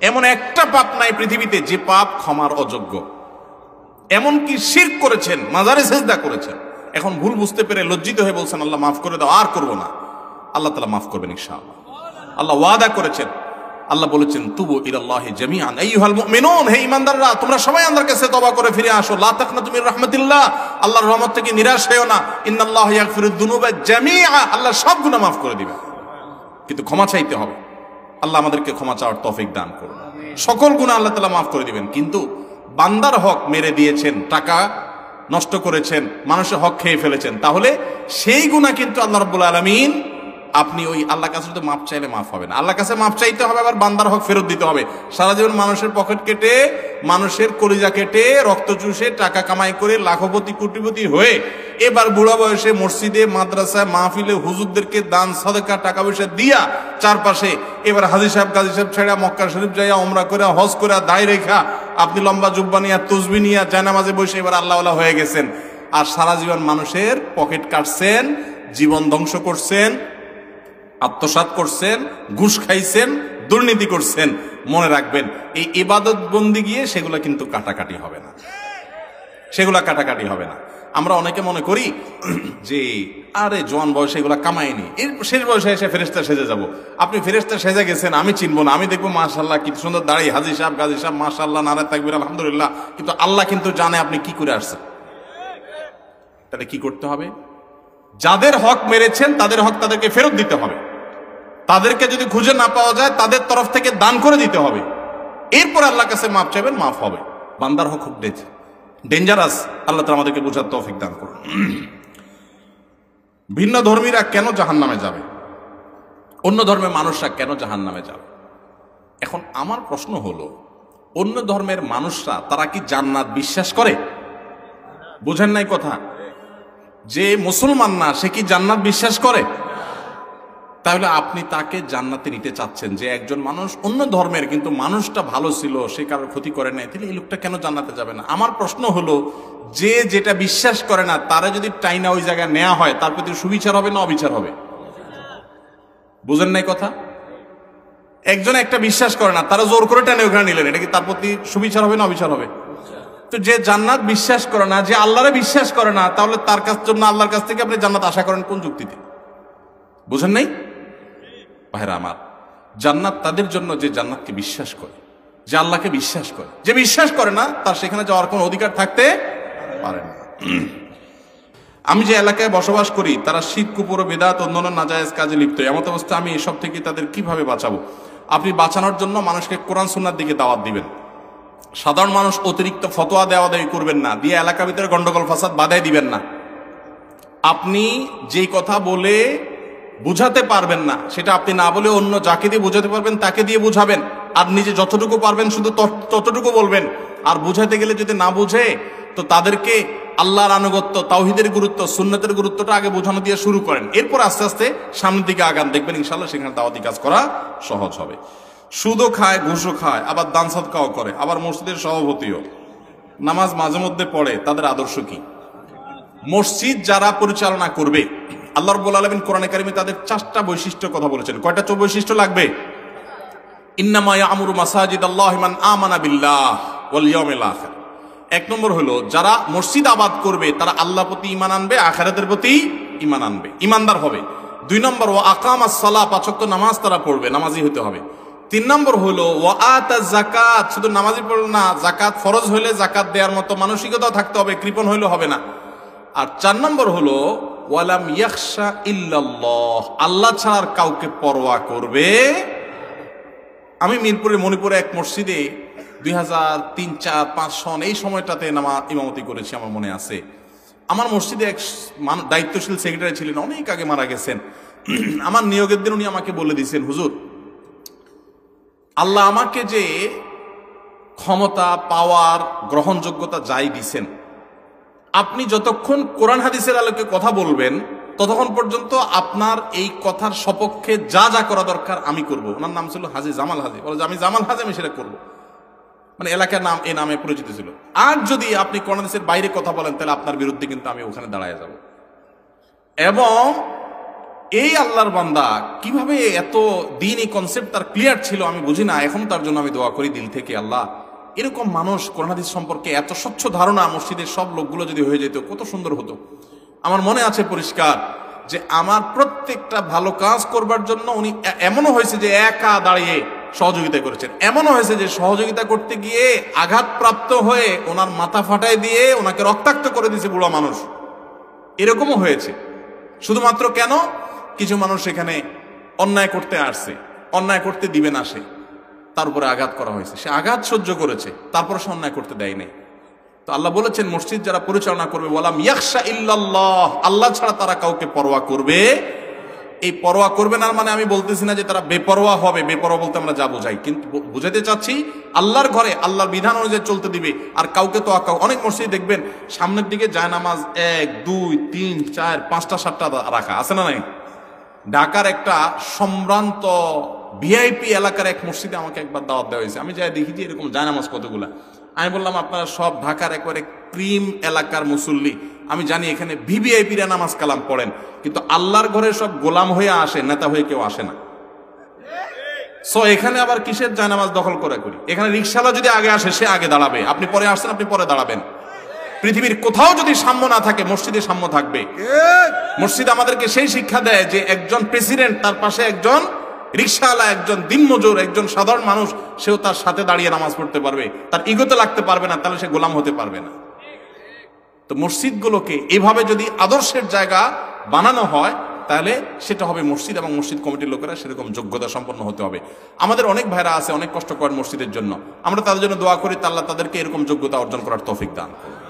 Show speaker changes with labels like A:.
A: এমন একটা পাপ নাই পৃথিবীতে যে পাপ ক্ষমার অযোগ্য। এমনকি শিরক করেছেন, মাজারে সেজদা করেছেন, এখন ভুল বুঝতে পেরে লজ্জিত হয়ে বলছেন আল্লাহ মাফ করে দাও, আর করবো না। আল্লাহ তাআলা মাফ করবেন ইনশাআল্লাহ। আল্লাহ ওয়াদা করেছেন। আল্লাহ বলেছেন তুবু ইলাল্লাহি জামিআন আইয়ুহাল মুমিনুন, হে ঈমানদাররা তোমরা সবাই আল্লাহর কাছে তওবা করে ফিরে আসো। লা তাকনাতু মির রাহমাতিল্লাহ, আল্লাহর রহমত থেকে নিরাশ হয়ো না। ইন্নাল্লাহা ইয়াগফিরুদ দুনুবা জামিআ, আল্লাহ সব গুনাহ মাফ করে দিবেন, কিন্তু ক্ষমা চাইতে হবে। আল্লাহ আমাদেরকে ক্ষমা চাওয়ার তৌফিক দান করুন। সকল গুনাহ আল্লাহ তাআলা মাফ করে দিবেন, কিন্তু বান্দার হক মেরে দিয়েছেন, টাকা নষ্ট করেছেন, মানুষের হক খেয়ে ফেলেছেন, তাহলে সেই গুনাহ কিন্তু আল্লাহ রাব্বুল আলামিন, আপনি ওই আল্লাহর কাছে শুধু মাপ চাইলে মাফ হবে না, আল্লাহর কাছে মাপ চাইতে হবে, আবার বান্দার হক ফেরত দিতে হবে। সারা জীবন মানুষের পকেট কেটে, মানুষের কলিজা কেটে, রক্ত চুষে, টাকা কামাই করে লাখপতি কোটিপতি হয়ে এবার বুড়া বয়সে মসজিদে, মাদ্রাসায়, মাহফিলে হুজুরদেরকে দান সাদাকা টাকা পয়সা দিয়া চারপাশে এবার হাজী সাহেব গাজী সাহেব ছেড়া মক্কা শরীফ যাইয়া ওমরা করে, হজ করে, দায় রেখা, আপনি লম্বা জুব্বা নিয়া, তুসবি নিয়া, জায়নামাজে বসে এবার আল্লাহওয়ালা হয়ে গেছেন। আর সারা জীবন মানুষের পকেট কাটছেন, জীবন ধ্বংস করছেন, আত্মসাৎ করছেন, ঘুষ খাইছেন, দুর্নীতি করছেন। মনে রাখবেন এই ইবাদত বন্দি গিয়ে সেগুলা কিন্তু কাটাকাটি হবে না, সেগুলা কাটাকাটি হবে না। আমরা অনেকে মনে করি যে আরে জোয়ান বয়সে এগুলা কামাইনি, এর শেষ বয়সে এসে ফেরেশতা সেজে যাব। আপনি ফেরেশতা সেজে গেছেন, আমি চিনবো না, আমি দেখবো মাশাআল্লাহ কি সুন্দর দাড়ি, হাজী সাহেব গাজী সাহেব মাশাআল্লাহ, নারায়ে তাকবীর, আলহামদুলিল্লাহ, কিন্তু আল্লাহ কিন্তু জানে আপনি কি করে আসছেন। তাহলে কি করতে হবে? যাদের হক মেরেছেন তাদের হক তাদেরকে ফেরত দিতে হবে। তাদেরকে যদি খুঁজে না পাওয়া যায় তাদের তরফ থেকে দান করে দিতে হবে। এরপর আল্লাহর কাছে মাপ চাইবেন, মাফ হবে। বান্দার হক খুব ডেঞ্জারাস। আল্লাহ তাআলা আমাদেরকে বোঝার তৌফিক দান করুন। ভিন্ন ধর্মীরা কেন জাহান্নামে যাবে? অন্য ধর্মের মানুষরা কেন জাহান্নামে যাবে? এখন আমার প্রশ্ন হলো, অন্য ধর্মের মানুষরা তারা কি জান্নাত বিশ্বাস করে? বুঝেন নাই কথা? যে মুসলমান না সে কি জান্নাত বিশ্বাস করে? তাহলে আপনি তাকে জান্নাতে নিতে চাচ্ছেন, যে একজন মানুষ অন্য ধর্মের কিন্তু মানুষটা ভালো ছিল, সে কারোর ক্ষতি করে নাই, তাহলে এই লোকটা কেন জান্নাতে যাবে না? আমার প্রশ্ন হলো, যে যেটা বিশ্বাস করে না তারা যদি টাইনা ওই জায়গায় নেওয়া হয়, তার প্রতি সুবিচার হবে না অবিচার হবে? বুঝেন নাই কথা? একজন একটা বিশ্বাস করে না, তারা জোর করে টেনে ওখানে নিলেন, এটা কি তার প্রতি সুবিচার হবে না অবিচার হবে? তো যে জান্নাত বিশ্বাস করে না, যে আল্লাহরে বিশ্বাস করে না, তাহলে তার জন্য আল্লাহর কাছ থেকে আপনি জান্নাত আশা করেন কোন যুক্তিতে? বুঝেন নাই ভাইরা আমার? জান্নাত তাদের জন্য যে জান্নাতকে বিশ্বাস করে, যে আল্লাহকে বিশ্বাস করে। যে বিশ্বাস করে না তার সেখানে যাওয়ার কোনো অধিকার থাকতে পারে না। আমি যে এলাকায় বসবাস করি তারা শিরক, কুফর, বিদআত, অন্যান্য নাজায়েজ কাজে লিপ্ত। এমত অবস্থা আমি এসব থেকে তাদের কিভাবে বাঁচাবো? আপনি বাঁচানোর জন্য মানুষকে কোরআন সুন্নাহর দিকে দাওয়াত দিবেন। সাধারণ মানুষ অতিরিক্ত ফতোয়া দেওয়া দেওয়ি করবেন না, দিয়ে এলাকার ভিতরে গন্ডগোল ফাসাদ বাধাই দিবেন না। আপনি যেই কথা বলে বুঝাতে পারবেন না সেটা আপনি না বলে অন্য যাকে দিয়ে বুঝাতে পারবেন তাকে দিয়ে বুঝাবেন, আর নিজে যতটুকু পারবেন শুধু ততটুকু বলবেন। আর বুঝাতে গেলে যদি না বুঝে তো তাদেরকে আল্লাহর আনুগত্য, তাওহীদের গুরুত্ব, সুন্নতের গুরুত্বটা আগে বোঝানো দিয়ে শুরু করেন। এরপর আস্তে আস্তে সামনের দিকে আগান, দেখবেন ইনশাআল্লাহ সেখানে দাওয়াতি কাজ করা সহজ হবে। সুদও খায়, ঘুষও খায়, আবার দান সদকাও করে, আবার মসজিদের সভাপতিও, নামাজ মাঝে মধ্যে পড়ে, তাদের আদর্শ কি? মসজিদ যারা পরিচালনা করবে, আল্লাহ রাব্বুল আলামিন কোরআনে কারিমে তাদের 4টা বৈশিষ্ট্যের কথা বলেছেন। কয়টা বৈশিষ্ট্য লাগবে? ইন্নামা ইয়ামুরু মাসাজিদাল্লাহি মান আমানা বিল্লাহ ওয়াল ইয়াউমিল আখির। 1 নম্বর হলো যারা মসজিদ আবাদ করবে তারা আল্লাহর প্রতি ঈমান আনবে, আখিরাতের প্রতি ঈমান আনবে, ঈমানদার হবে। 2 নম্বর ওয়া আকামাস সালাহ, 5 ওয়াক্ত নামাজ তারা পড়বে, নামাজি হতে হবে। 3 নম্বর হলো ওয়া আতাজ যাকাত, শুধু নামাজি পড়বে না, যাকাত ফরজ হইলে যাকাত দেওয়ার মতো মানসিকতা থাকতে হবে, কৃপণ হইলে হবে না। আর 4 নম্বর হলো ওয়ালাম ইয়াখশা ইল্লাল্লাহ, আল্লাহ ছাড়া কাউকে পরোয়া করবে। আমি মিরপুরের মণিপুরে এক মসজিদে 2003, 4, 5 সন এই সময়টাতে ইমামতি করেছি, আমার মনে আছে। আমার মসজিদে এক দায়িত্বশীল সেক্রেটারি ছিলেন, অনেক আগে মারা গেছেন। আমার নিয়োগের দিন উনি আমাকে বলে দিয়েছেন, হুজুর আল্লাহ আমাকে যে ক্ষমতা, পাওয়ার, গ্রহণযোগ্যতা যাই দিছেন, আপনি যতক্ষণ কোরআন হাদিসের আলোকে কথা বলবেন ততক্ষণ পর্যন্ত আপনার এই কথার সপক্ষে যা যা করা দরকার আমি করব। ওনার নাম ছিল হাজী জামাল হাজী। বলে যে আমি জামাল হাজী, আমি সেটা করবো। মানে এলাকার নাম এই নামে পরিচিত ছিল। আর যদি আপনি কোরআন হাদিসের বাইরে কথা বলেন তাহলে আপনার বিরুদ্ধে কিন্তু আমি ওখানে দাঁড়ায় যাব। এবং এই আল্লাহর বান্দা কিভাবে এত দিন এই কনসেপ্ট তার ক্লিয়ার ছিল আমি বুঝি না। এখন তার জন্য আমি দোয়া করি দিল থেকে, আল্লাহ এরকম মানুষ কোরআন হাদিস সম্পর্কে এত স্বচ্ছ ধারণা মসজিদের সব লোকগুলো যদি হয়ে যেত কত সুন্দর হতো। আমার মনে আছে পরিষ্কার যে আমার প্রত্যেকটা ভালো কাজ করবার জন্য উনি এমনও হয়েছে যে একা দাঁড়িয়ে সহযোগিতা করেছেন, এমনও হয়েছে যে সহযোগিতা করতে গিয়ে আঘাতপ্রাপ্ত হয়ে ওনার মাথা ফাটায় দিয়ে ওনাকে রক্তাক্ত করে দিয়েছে বুড়ো মানুষ, এরকমও হয়েছে। শুধুমাত্র কেন? কিছু মানুষ এখানে অন্যায় করতে আসছে, অন্যায় করতে দিবে না, সে তার উপরে আঘাত করা হয়েছে, সে আঘাত সহ্য করেছে, তারপর সে অন্যায় করতে দেয় নাই। তো আল্লাহ বলেছেন মসজিদ যারা পরিচালনা করবে, ওয়ালাম ইয়াখশা ইল্লাল্লাহ, আল্লাহ ছাড়া তারা কাউকে পরোয়া করবে। এই পরোয়া করবে না মানে আমি বলতেছি না যে তারা বেপরোয়া হবে, বেপরোয়া বলতে আমরা যা বোঝাই, কিন্তু বুঝাতে চাচ্ছি আল্লাহর ঘরে আল্লাহর বিধান অনুযায়ী চলতে দিবে। আর কাউকে তো অনেক মসজিদ দেখবেন সামনের দিকে জায়নামাজ 1 2 3 4 5টা 7টা রাখা আছে না নাই? ঢাকার একটা সম্ভ্রান্ত ভিআইপি এলাকার এক মসজিদে আমাকে একবার দাওয়াত দেওয়া হয়েছে। আমি যাই দেখি যে এরকম জায়নামাজ কতগুলা। আমি বললাম আপনারা সব ঢাকার একবারে ক্রিম এলাকার মুসল্লি, আমি জানি এখানে ভিভিআইপিরা নামাজ কালাম পড়েন, কিন্তু আল্লাহর ঘরে সব গোলাম হয়ে আসে, নেতা হয়ে কেউ আসে না। সো এখানে আবার কিসের জায়নামাজ দখল করি? এখানে রিকশালা যদি আগে আসে সে আগে দাঁড়াবে, আপনি পরে আসছেন আপনি পরে দাঁড়াবেন। পৃথিবীর কোথাও যদি সাম্য না থাকে মসজিদে সাম্য থাকবে। মসজিদ আমাদেরকে সেই শিক্ষা দেয় যে একজন প্রেসিডেন্ট, তার পাশে একজন রিকশাওয়ালা, একজন দিনমজুর, একজন সাধারণ মানুষ, সেও তার সাথে দাঁড়িয়ে নামাজ পড়তে পারবে, তার ইগোতে লাগতে পারবে না, তাহলে সে গোলাম হতে পারবে না। তো মসজিদগুলোকে এভাবে যদি আদর্শের জায়গা বানানো হয় তাহলে সেটা হবে মসজিদ, এবং মসজিদ কমিটির লোকেরা সেরকম যোগ্যতা সম্পন্ন হতে হবে। আমাদের অনেক ভাইরা আছে অনেক কষ্ট করেন মসজিদের জন্য, আমরা তাদের জন্য দোয়া করি আল্লাহ তাদেরকে এরকম যোগ্যতা অর্জন করার তৌফিক দান করুন।